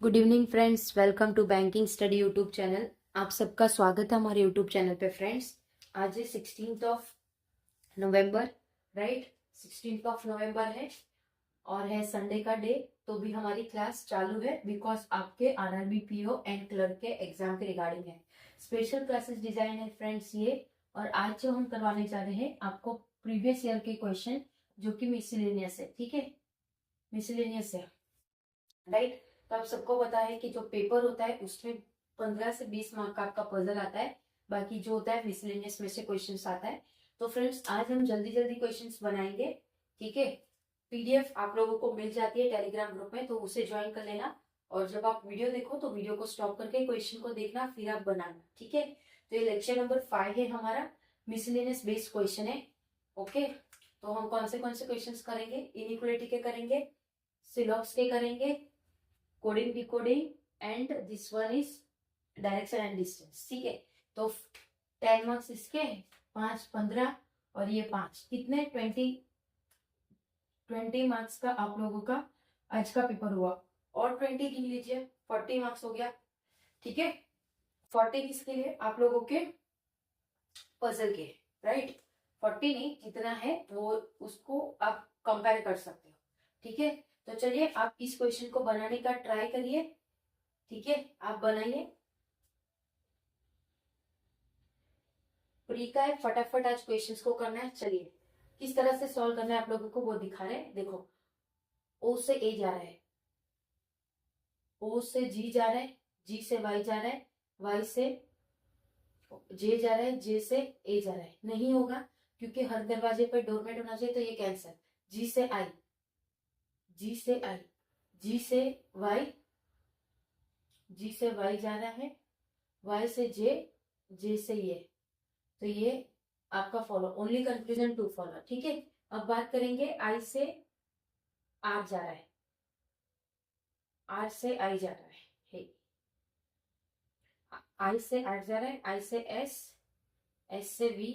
Good evening friends, welcome to banking study YouTube channel. आप सबका स्वागत है हमारे यूट्यूब चैनल पे। फ्रेंड्स, आज है 16th of November, right. 16th of November है और है संडे का डे। तो भी हमारी क्लास चालू है बिकॉज आपके आरआरबी पीओ एंड क्लर्क के एग्जाम के रिगार्डिंग है। स्पेशल क्लासेस डिजाइन है फ्रेंड्स ये। और आज जो हम करवाने जा रहे हैं आपको प्रीवियस ईयर के क्वेश्चन, जो कि मिसलेनियस है, ठीक है, मिसलेनियस है, राइट। तो आप सबको पता है कि जो पेपर होता है उसमें 15 से 20 मार्क का आपका पजल आता है, बाकी जो होता है मिसलेनियस में से क्वेश्चंस आता है। तो फ्रेंड्स, आज हम जल्दी जल्दी क्वेश्चंस बनाएंगे, ठीक है। पीडीएफ आप लोगों को मिल जाती है टेलीग्राम ग्रुप में, तो उसे ज्वाइन कर लेना। और जब आप वीडियो देखो तो वीडियो को स्टॉप करके क्वेश्चन को देखना, फिर आप बनाना, ठीक है। तो ये लेक्चर नंबर 5 है हमारा, मिसलेनियस बेस्ड क्वेश्चन है, ओके। तो हम कौन से क्वेश्चन करेंगे? इनइक्वालिटी के करेंगे, सिलॉक्स के करेंगे, coding decoding, and this one is direction and distance, ठीक है। तो 10 मार्क्स इसके, 5 15 और ये 5, कितने 20 मार्क्स का आप लोगों का आज का पेपर हुआ। और 20 गिन लीजिए, 40 मार्क्स हो गया, ठीक है। 40 किसके लिए? आप लोगों के पजल के, राइट। 40 नहीं, जितना है वो उसको आप कंपेयर कर सकते हो, ठीक है। तो चलिए आप इस क्वेश्चन को बनाने का ट्राई करिए, ठीक है। आप बनाइए, प्री का है, फटाफट आज क्वेश्चंस को करना है। चलिए किस तरह से सॉल्व करना है आप लोगों को वो दिखा रहे हैं। देखो, ओ से ए जा रहा है, ओ से जी जा रहा है, जी से वाई जा रहा है, वाई से जे जा रहा है, जे से ए जा रहा है। नहीं होगा क्योंकि हर दरवाजे पर डोरमेट होना चाहिए, तो ये कैंसर। जी से आई, जी से आई, जी से वाई, जी से वाई जा रहा है, वाई से जे, जे से ये। तो ये आपका follow, only conclusion to follow, ठीक है। अब बात करेंगे आई से आर जा रहा है, आर से आई जा रहा है, आई से आर जा रहा है, आई से एस, एस से वी,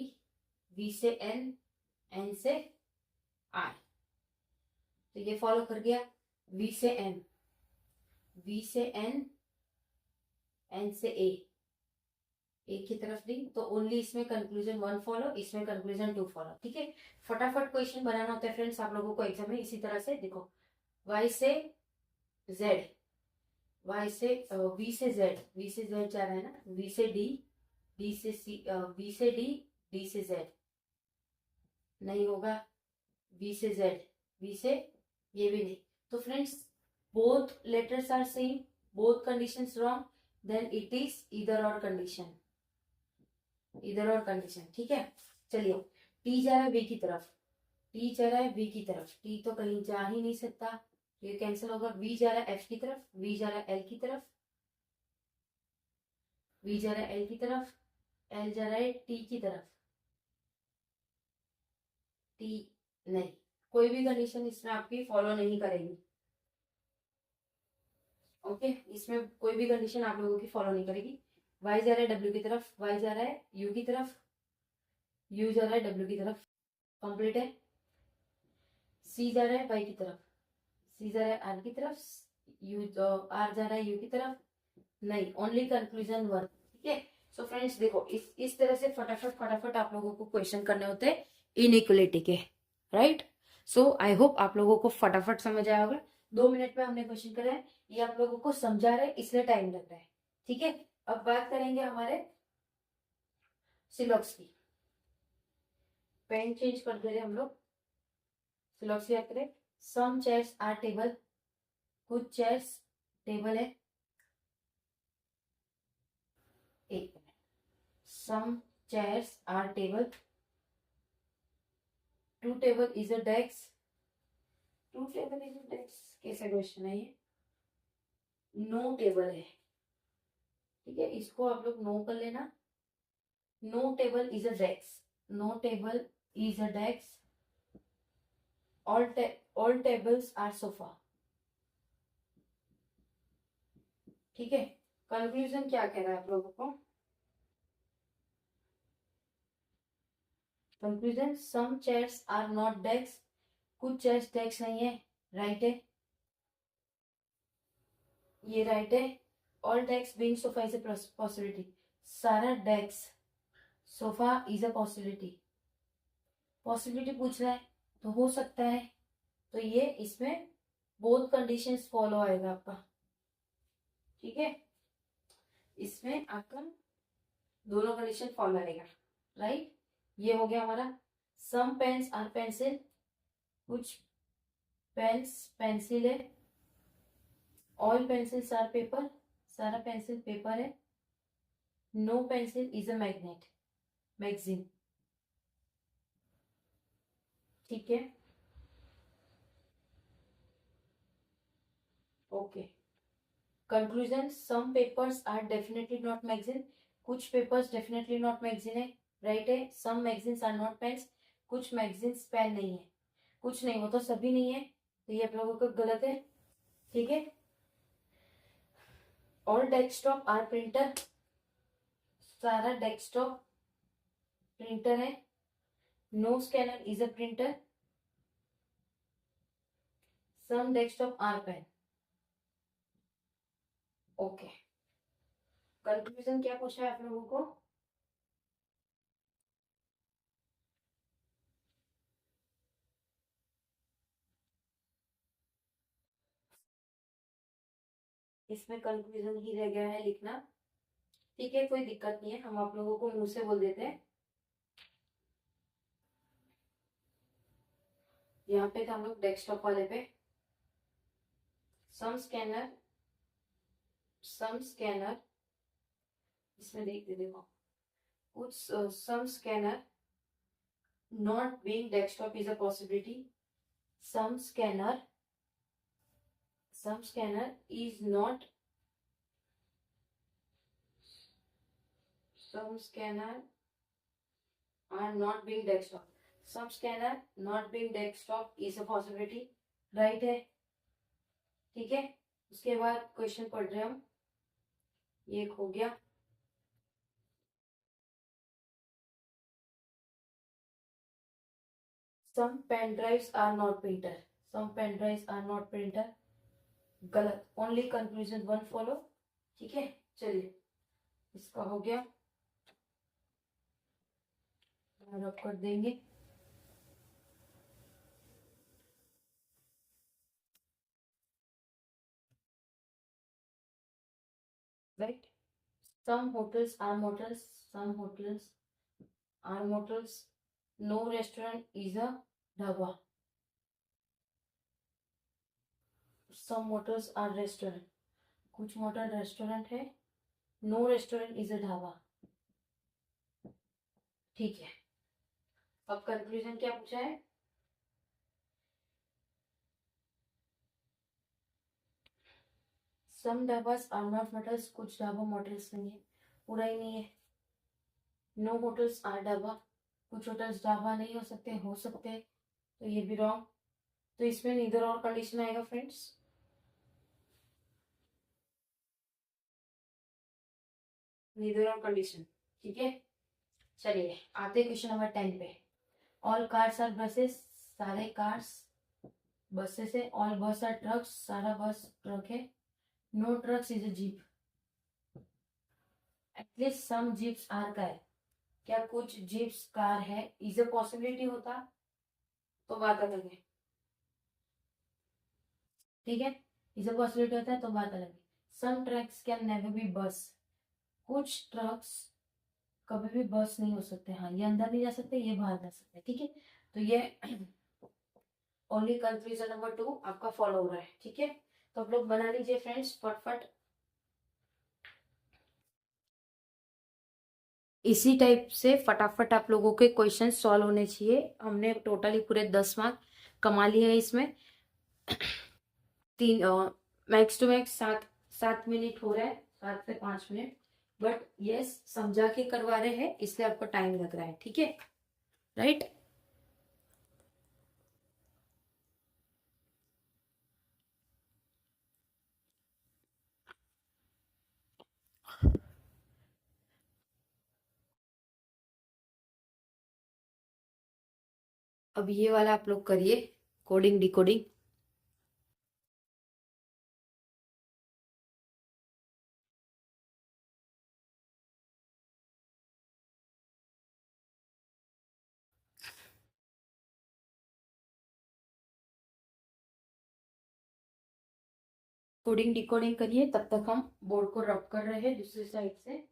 वी से एन, एन से आर। तो ये फॉलो कर गया। वी से एन, वी से एन, एन से ए, एक की तरफ दी। तो ओनली इसमें कंक्लूजन 1 फॉलो, इसमें कंक्लूजन 2 फॉलो, ठीक है। फटाफट क्वेश्चन बनाना होता है फ्रेंड्स आप लोगों को एग्जाम में। इसी तरह से देखो, वाई से जेड, वाई से वी से जेड, वी से जेड जा रहा है ना, वी से डी, डी से सी, वी से डी, डी से जेड। नहीं होगा, वी से जेड, वी से, ये भी नहीं। तो friends, both letters are same, both conditions wrong, then it is इधर और कंडीशन, इधर और कंडीशन, ठीक है। चलिए, टी जा रहा है वी की तरफ, टी जा रहा है वी की तरफ, टी तो कहीं जा ही नहीं सकता, ये कैंसिल होगा। वी जा रहा है एफ की तरफ, वी जा रहा है एल की तरफ, वी जा रहा है एल की तरफ, एल जा रहा है टी की तरफ, टी नहीं। कोई भी कंडीशन इसमें आपकी फॉलो नहीं करेगी, ओके। इसमें कोई भी कंडीशन आप लोगों की फॉलो नहीं करेगी। वाई जा रहा है डब्ल्यू की तरफ, वाई जा रहा है यू की तरफ, यू जा रहा है डब्ल्यू की तरफ, कंप्लीट है। सी जा रहा है वाई की तरफ, सी जा रहा है आर की तरफ, यू आर जा रहा है यू की तरफ, नहीं, ओनली कंक्लूजन 1, ठीक है। सो फ्रेंड्स देखो, इस तरह से फटाफट फटाफट आप लोगों को क्वेश्चन करने होते हैं इनइक्वलिटी के, राइट। सो आई होप आप लोगों को फटाफट समझ आया होगा। 2 मिनट में हमने क्वेश्चन करा है, ये आप लोगों को समझा रहे इसलिए टाइम लग रहा है, ठीक है। अब बात करेंगे हमारे सिलॉक्स की। पेन चेंज कर दे रहे हम लोग, सिलॉक्स याद करें। सम चेयर्स आर टेबल, कुछ चेयर्स टेबल है, एक minute. Some chairs are table, two table is a desk, two table is a desk, कैसा क्वेश्चन है ये? नो टेबल है, ठीक है, इसको आप लोग नो कर लेना। No table is a desk, no table is a desk, all tables are sofa, ठीक है। कंक्लूजन क्या कह रहा है आप लोगों को? Conclusion, some chairs are not desk, कुछ चेयर्स डेस्क नहीं है, राइट है। ये राइट है। All desk being sofa is a possibility, सारा desk sofa is a possibility, possibility पूछ रहा है तो हो सकता है, तो ये इसमें बोथ कंडीशंस फॉलो आएगा आपका, ठीक है, इसमें आपका दोनों कंडीशन फॉलो आएगा, राइट। ये हो गया हमारा। सम पेन्स आर पेंसिल, कुछ पेन्स पेंसिल है। ऑल पेंसिल्स आर पेपर, सारा पेंसिल पेपर है। No pencil is a magnet, magazine, ठीक है, okay. Conclusion, some papers are definitely not magazine, कुछ पेपर्स डेफिनेटली नॉट मैगजीन है, राइट है। Some magazines are not pens, कुछ magazines pen नहीं है, कुछ नहीं हो तो सभी नहीं है, तो ये आप लोगों का गलत है, ठीक है। ऑल डेस्कटॉप आर प्रिंटर, सारा डेस्कटॉप प्रिंटर है। No scanner is a printer, some desktop are pen, okay. Conclusion क्या पूछा है आप लोगों को? इसमें कंक्लूजन ही रह गया है लिखना, ठीक है, कोई दिक्कत नहीं है, हम आप लोगों को मुंह से बोल देते हैं। यहाँ पे थे हम लोग डेस्कटॉप वाले पे। सम स्कैनर, सम स्कैनर, इसमें देखते देखो, कुछ सम scanner not being desktop is a possibility, some scanner, some scanner is not, some scanner are not being desktop, some scanner not being desktop is a possibility, right है, ठीक है। उसके बाद क्वेश्चन पढ़ रहे हम, ये एक हो गया। some pen drives are not printer, some pen drives are not printer, गलत, ओनली कंक्लूजन वन फॉलो, ठीक है। चलिए इसका हो गया, रब कर देंगे। Right, some hotels are motels, some hotels are motels, no restaurant is a dhaba, some motels are restaurant, कुछ मोटल रेस्टोरेंट है, no restaurant is a dhaba, ठीक है। अब कंक्लूजन क्या पूछा है? Some dhabas are not motels, कुछ ढाबा मोटल्स नहीं है, पूरा ही नहीं है। नो होटल्स आर ढाबा, कुछ होटल्स ढाबा नहीं हो सकते, हो सकते हैं, तो ये भी रॉन्ग, तो इसमें नीदर और कंडीशन आएगा फ्रेंड्स, नीदर और कंडीशन, ठीक है। चलिए आते क्वेश्चन नंबर 10 पे। ऑल कार्स आर बसेस, सारे कार्स बसेस है। ऑल बस आर ट्रक्स, सारा बस ट्रक है। No trucks is a jeep, at least some jeeps are car, क्या कुछ जीप्स कार है, इज अ पॉसिबिलिटी होता तो बात अलग है, ठीक है, इज अ पॉसिबिलिटी होता है तो बात अलग है। सम ट्रक्स कैन नेवर बी बस, कुछ ट्रक्स कभी भी बस नहीं हो सकते, हाँ ये अंदर नहीं जा सकते, ये बाहर जा सकते, ठीक है, तो ये ओनली कंक्लूजन नंबर 2 आपका फॉलो हो रहा है, ठीक है। तो आप लोग बना लीजिए फ्रेंड्स फटफट, इसी टाइप से फटाफट आप लोगों के क्वेश्चन सॉल्व होने चाहिए। हमने टोटली पूरे 10 मार्क कमा लिए हैं इसमें। तीन मैक्स टू मैक्स 7 7 मिनट हो रहा है, 7 से 5 मिनट, बट यस समझा के करवा रहे हैं इसलिए आपको टाइम लग रहा है, ठीक है, राइट। अब ये वाला आप लोग करिए, कोडिंग डिकोडिंग। कोडिंग डिकोडिंग करिए, तब तक हम बोर्ड को रब कर रहे हैं दूसरी साइड से।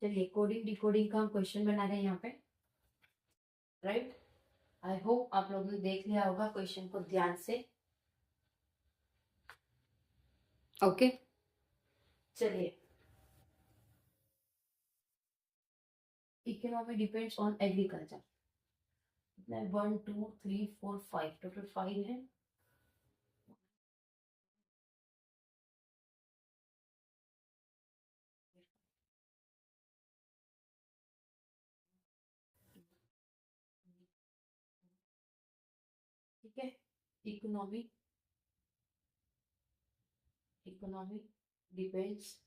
चलिए, कोडिंग डिकोडिंग का हम क्वेश्चन बना रहे हैं यहाँ पे, राइट। आई होप आप लोगों ने देख लिया होगा क्वेश्चन को ध्यान से। ओके, चलिए। Economy depends on agriculture. 1 2 3 4 5, total 5 है। ठीक है, economy economy depends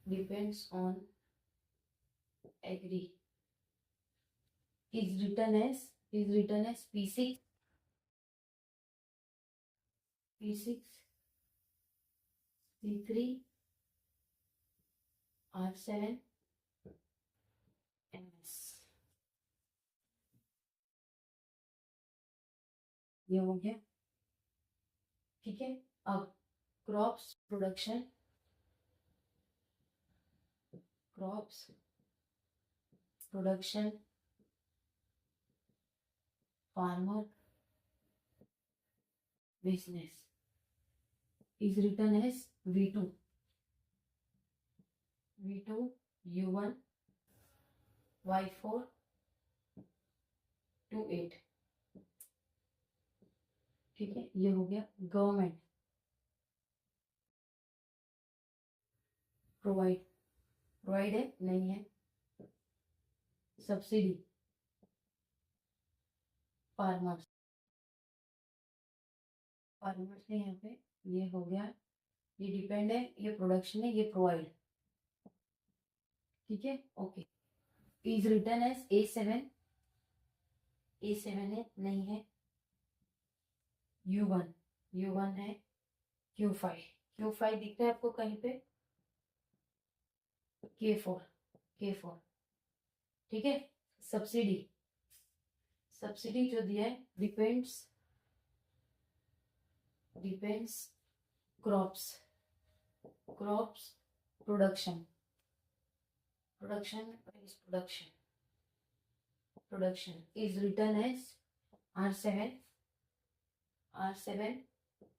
depends on agri is written as P6 C3 R7 MS। ये हो गया, ठीक है। अब crops production farmer business is written as V2 U1 Y4 28। ठीक है, ये हो गया। गवर्नमेंट प्रोवाइड है, नहीं है। सब्सिडी फार्मर्स है यहाँ पे, ये हो गया। ये डिपेंड है, ये प्रोडक्शन है, ये प्रोवाइड। ठीक है, okay. Is return as A7 है, नहीं है। U1 है। Q5 दिख रहा है आपको कहीं पे? K4। ठीक है। सब्सिडी जो दिया है, depends crops production is written as R7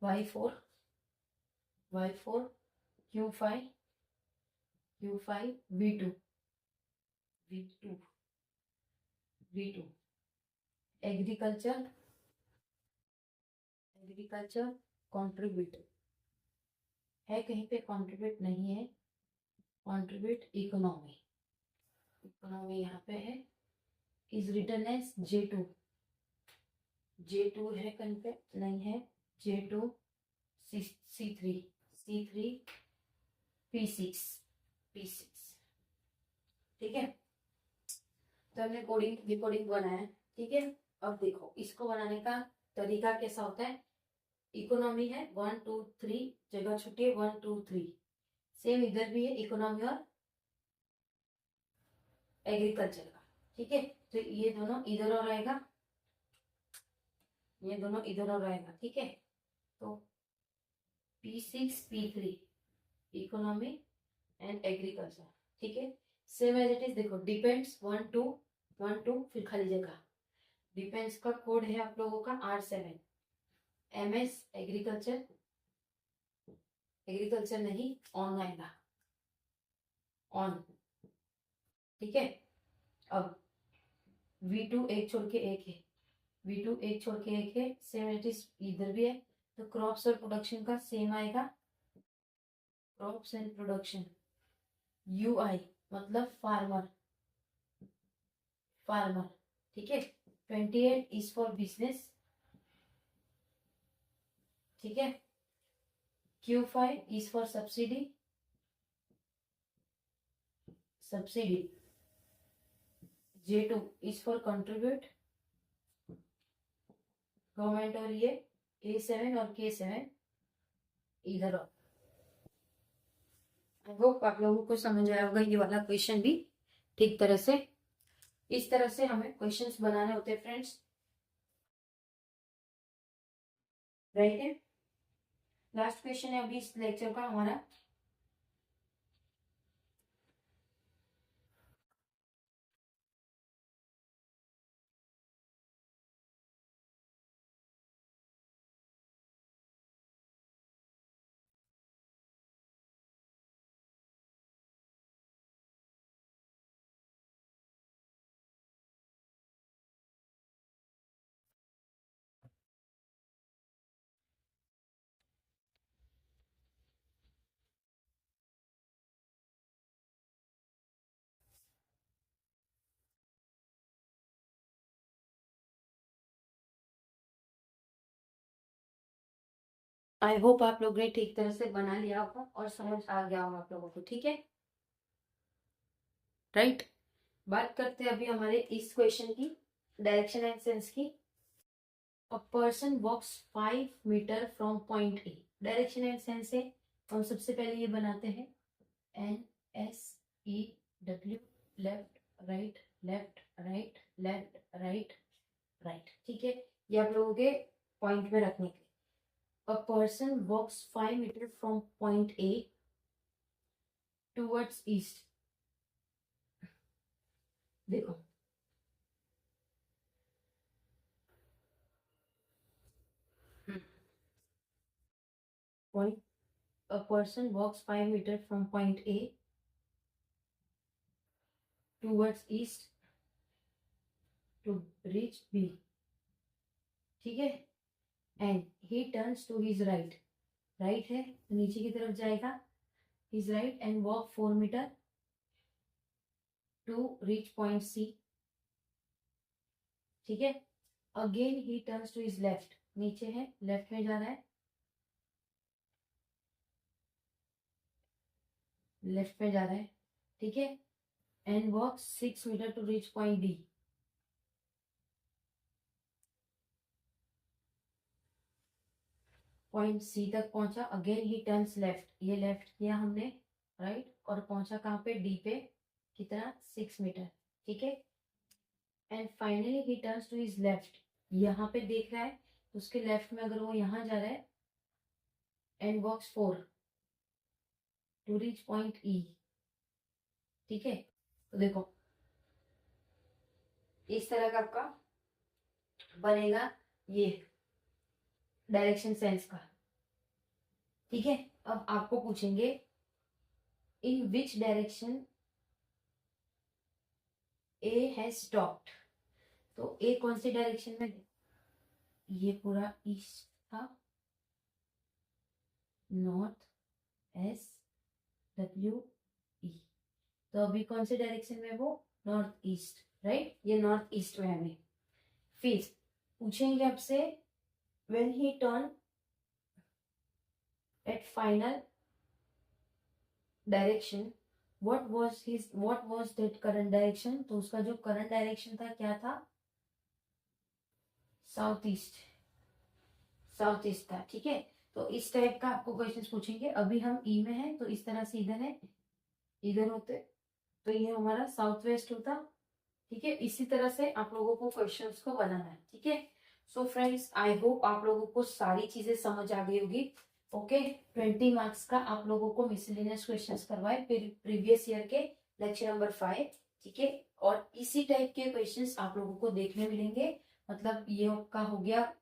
Y4 Q5 V2 agriculture contribute है, कहीं पे कंट्रीब्यूट नहीं है। कंट्रीब्यूट इकोनॉमी यहाँ पे है। इज रिटन एज J2 है, कहीं पे नहीं है। J2 C3 P6। ठीक है, तो हमने कोडिंग डिकोडिंग बनाया। ठीक है, अब देखो इसको बनाने का तरीका कैसा होता है। इकोनॉमी है 1 2 3, जगह छुट्टी है 1 2 3, सेम इधर भी है, इकोनॉमी और एग्रीकल्चर का। ठीक है, तो ये दोनों इधर और आएगा, ये दोनों इधर और आएगा। ठीक है, तो P6 P3 economy and agriculture. ठीक है, सेम एज इट इज। देखो डिपेंड्स 1 2 1 2 फिर खाली जगह। डिपेंड्स का कोड है आप लोगों का R7। MS एग्रीकल्चर, एग्रीकल्चर नहीं ऑन आएगा, ऑन। ठीक है, अब V2 एक छोड़ के एक है, V2 एक छोड़ के एक है, सेम इट इज इधर भी है। तो क्रॉप्स और प्रोडक्शन का सेम आएगा, क्रॉप्स एंड प्रोडक्शन। UI मतलब फार्मर, फार्मर। ठीक है, 28 इज फॉर बिजनेस। ठीक है, Q5 is for subsidy, subsidy. J2 is for contribute, government. और ये A7 और K7 इधर। और आई होप आप लोगों को समझ आया होगा ये वाला क्वेश्चन भी ठीक तरह से। इस तरह से हमें क्वेश्चंस बनाने होते हैं फ्रेंड्स, राइट है। लास्ट क्वेश्चन है अभी इस लेक्चर का हमारा। आई होप आप लोग ने ठीक तरह से बना लिया होगा और समझ आ गया होगा आप लोगों को। ठीक है, राइट। बात करते हैं अभी हमारे इस क्वेश्चन की, डायरेक्शन एंड सेंस की। A person walks 5 meter from point A. Direction and sense है, हम सबसे पहले ये बनाते हैं NSEW, left right left right left right right. ठीक है, ये आप लोगों के पॉइंट में रखने के लिए। A person walks 5 meters from point A towards east. देखो point, a person walks 5 meters from point A towards east to reach B. ठीक है, and he turns to his right. right है तो नीचे की तरफ जाएगा, his right and walk 4 meter to reach point C. ठीक है, again he turns to his left. नीचे है, लेफ्ट में जा रहा है, लेफ्ट में जा रहा है। ठीक है, and walks 6 meter to reach point D. Point C तक पहुंचा, अगेन ही टर्न्स लेफ्ट, ये लेफ्ट किया हमने, राइट, और पहुंचा कहाँ पे, डी पे, कितना, 6 मीटर। ठीक है, and finally he turns to his left. यहाँ पे देख रहा है, उसके लेफ्ट में अगर वो यहाँ जा रहा है, and walks 4 to reach point E. ठीक है, तो देखो इस तरह का आपका बनेगा ये डायरेक्शन सेंस का। ठीक है, अब आपको पूछेंगे in which direction A has stopped. तो ए कौन सी डायरेक्शन में, ये पूरा ईस्ट था, नॉर्थ SWE। तो अभी कौन से डायरेक्शन में, वो नॉर्थ ईस्ट, राइट, ये नॉर्थ ईस्ट में हमें। फिर पूछेंगे आपसे when he turn eight final direction what was that current direction. तो उसका जो करंट डायरेक्शन था क्या था, साउथ ईस्ट, साउथ ईस्ट था। ठीक है, तो इस टाइप का आपको क्वेश्चन पूछेंगे। अभी हम ई में है तो इस तरह से इधर है, इधर होते तो ये हमारा साउथ वेस्ट होता। ठीक है, इसी तरह से आप लोगों को क्वेश्चंस को बनाना है। ठीक है, सो फ्रेंड्स आई होप आप लोगों को सारी चीजें समझ आ गई होगी। ओके, 20 मार्क्स का आप लोगों को मिसलेनियस क्वेश्चंस करवाए प्रीवियस ईयर के लेक्चर नंबर 5। ठीक है, और इसी टाइप के क्वेश्चंस आप लोगों को देखने मिलेंगे। मतलब ये आपका हो गया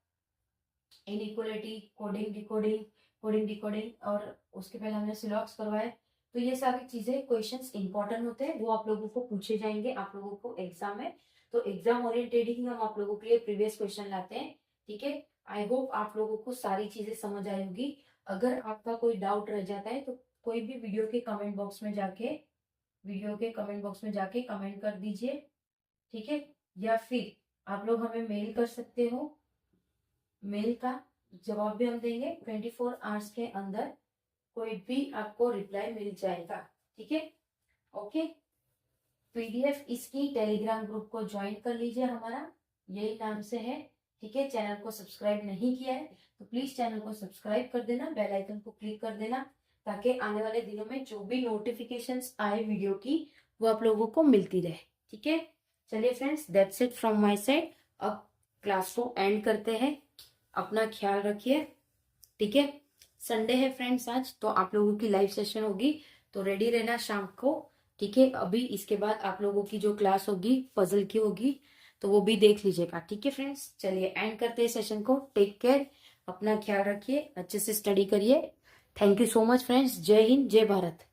inequality, coding decoding, coding decoding, और उसके पहले हमने सिलॉक्स करवाए। तो ये सारी चीजें क्वेश्चंस इंपॉर्टेंट होते हैं, वो आप लोगों को पूछे जाएंगे आप लोगों को एग्जाम में। तो एग्जाम ओरिएंटेड ही हम आप लोगों के लिए प्रीवियस क्वेश्चन लाते हैं। ठीक है, आई होप आप लोगों को सारी चीजें समझ आई होगी। अगर आपका कोई डाउट रह जाता है तो कोई भी वीडियो के कमेंट बॉक्स में जाके कमेंट कर दीजिए। ठीक है, या फिर आप लोग हमें मेल कर सकते हो, मेल का जवाब भी हम देंगे 24 आवर्स के अंदर, कोई भी आपको रिप्लाई मिल जाएगा। ठीक है, ओके। पीडीएफ इसकी टेलीग्राम ग्रुप को ज्वाइन कर लीजिए, हमारा यही नाम से है। ठीक है, चैनल को सब्सक्राइब नहीं किया है तो प्लीज चैनल को सब्सक्राइब कर देना, बेल आइकन को क्लिक कर देना, ताकि आने वाले दिनों में जो भी नोटिफिकेशंस आए वीडियो की वो आप लोगों को मिलती रहे। ठीक है, चलिए friends, that's it from my side. अब क्लास को एंड करते हैं, अपना ख्याल रखिए। ठीक है, संडे है फ्रेंड्स आज, तो आप लोगों की लाइव सेशन होगी, तो रेडी रहना शाम को। ठीक है, अभी इसके बाद आप लोगों की जो क्लास होगी पजल की होगी, तो वो भी देख लीजिएगा। ठीक है फ्रेंड्स, चलिए एंड करते हैं सेशन को। टेक केयर, अपना ख्याल रखिए, अच्छे से स्टडी करिए। Thank you so much friends. जय हिंद, जय भारत।